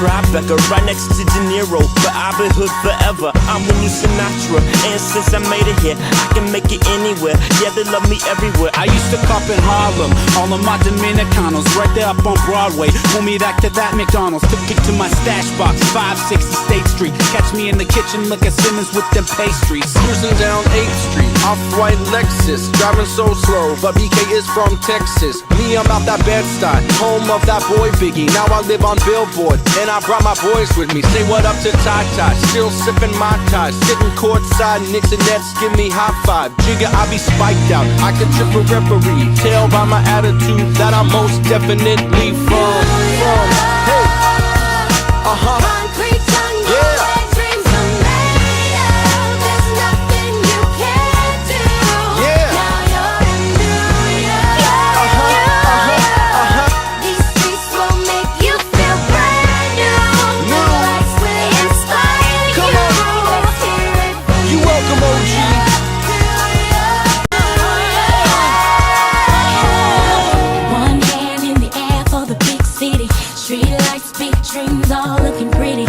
Tribeca, right next to De Niro, but I've been hood forever. I'm the new Sinatra, and since I made it here, I can make it anywhere. Yeah, they love me everywhere. I used to cop in Harlem, all of my Dominicanos, right there up on Broadway. Pull me back to that McDonald's, took it to my stash box, 560 State Street. Catch me in the kitchen, look at Simmons with them pastries. Cruising down 8th Street, off-white Lexus, driving so slow, but BK is from Texas. Me, I'm out that Bed-Stuy, home of that boy Biggie. Now I live on Billboard, and I brought my boys with me. Say what up to Tata, still sipping my ties, sitting courtside, Knicks and Nets give me high five. Jigga, I be spiked out, I could trip a referee. Tell by my attitude that I'm most definitely from. Hey, concrete jungle, yeah. where dreams are made of. There's nothing you can't do. Yeah. Now you're in New York. These streets will make you feel brand new. The lights will inspire you. Come on. Let's hear it from You welcome, OG. One hand in the air for the big city. Street lights, big dreams, all looking pretty.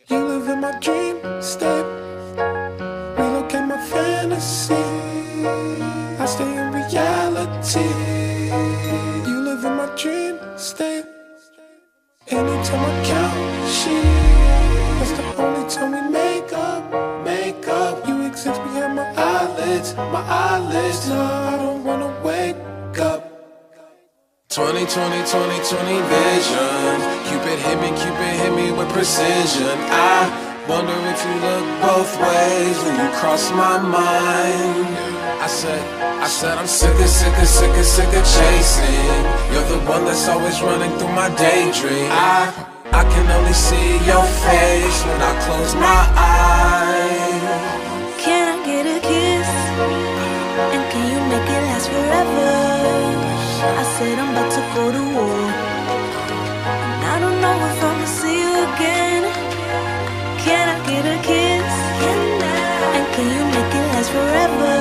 You live in my dream state, relocate my fantasy. I stay in reality. You live in my dream state. Anytime I count sheep, that's the only time we make up, make up. You exist behind my eyelids, my eyelids. No, I don't wanna wake up. 20, 20, 20, 20 vision. Cupid hit me with precision. I wonder if you look both ways when you cross my mind. I said I'm sick of chasing. You're the one that's always running through my daydream. I can only see your face when I close my eyes. Can I get a kiss? And can you make it last forever? I said I'm about to go to war, and I don't know if I'ma see you again. Can I get a kiss? And can you make it last forever?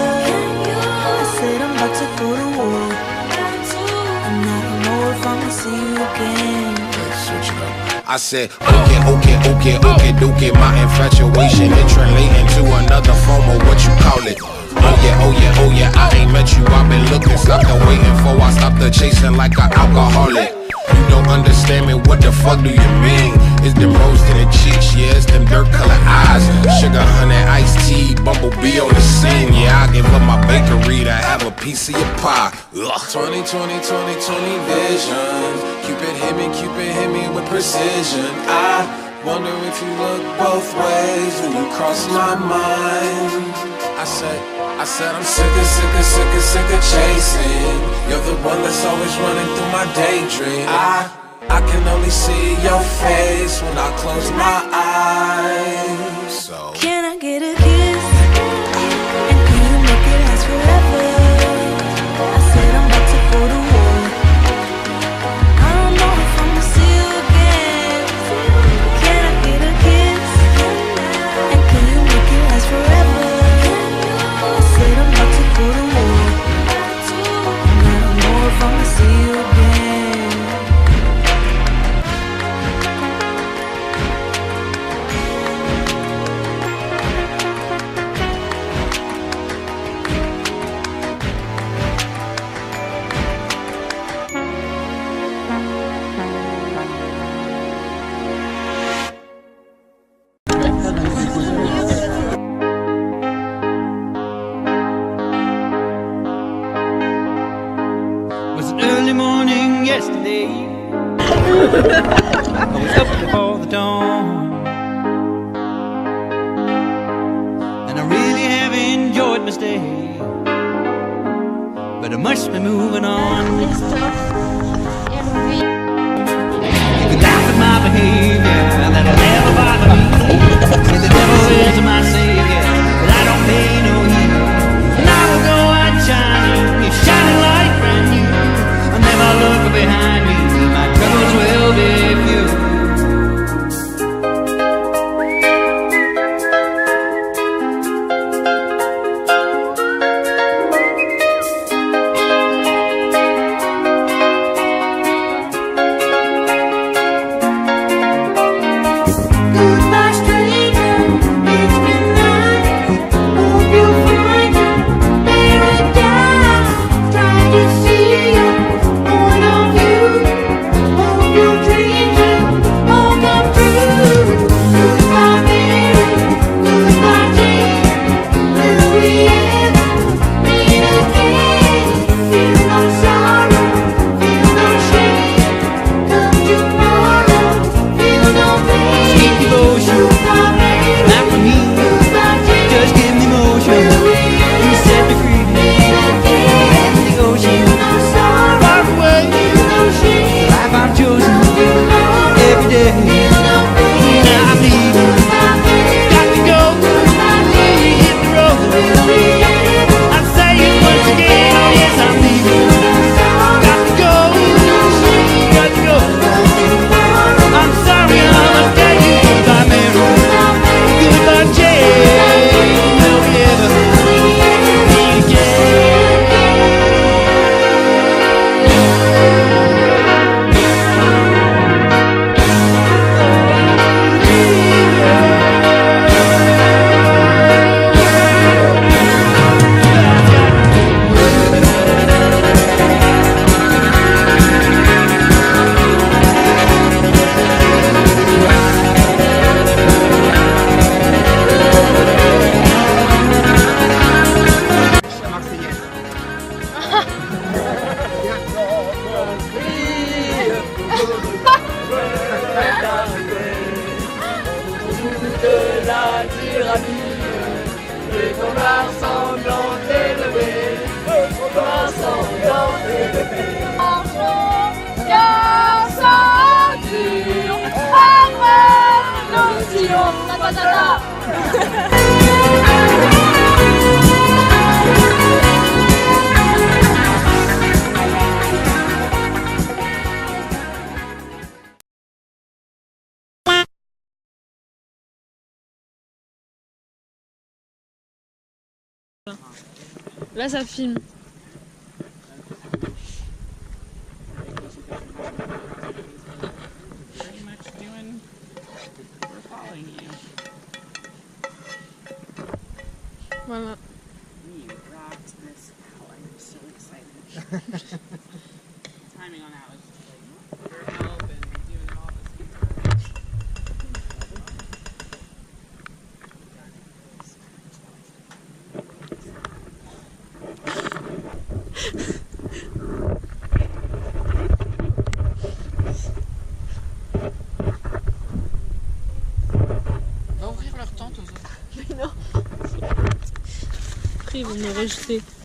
I said I'm about to go to war, and I don't know if I'ma see you again. Switch it up. I said, okay, my infatuation it translating to another form of what you call it. Oh yeah, I ain't met you, I've been looking, stopped and waiting for, I stopped the chasing like an alcoholic. You don't understand me, what the fuck do you mean? It's them rose in the cheeks, yeah, it's them dirt colored eyes. Sugar, honey, iced tea, bumblebee on the scene. Yeah, I give up my bakery to have a piece of your pie. Ugh. 20, 20, 20, 20 vision. Cupid hit me with precision. I wonder if you look both ways when you cross my mind. I said I'm sick of chasing. You're the one that's always running through my daydream. I can only see your face when I close my eyes. So can I get a kiss? And can you make it last forever? I said I'm about to go to war. I don't know if I'ma see you again. Can I get a kiss? And can you make it last forever? I said I'm about to go to war, and I don't know if I'ma see you again. I was up before the dawn, and I really have enjoyed my stay, but I must be moving on. You can laugh at my behavior, that'll never bother me. Say the devil is my savior, but I don't pay no heed. And I will go out shining, it's shining like brand new. I'll never look behind me, my troubles will be few. la tyrannie. Et ton art sanglant élevé, ton art sanglant élevé. Marchons, car ça dure, après nous tirons, ta ta ta ta. Là, ça filme. Voilà. Timing on that was just like your help and doing it all at the same Va ouvrir leur tente aux autres. Mais non. Après, ils vont me rejeter.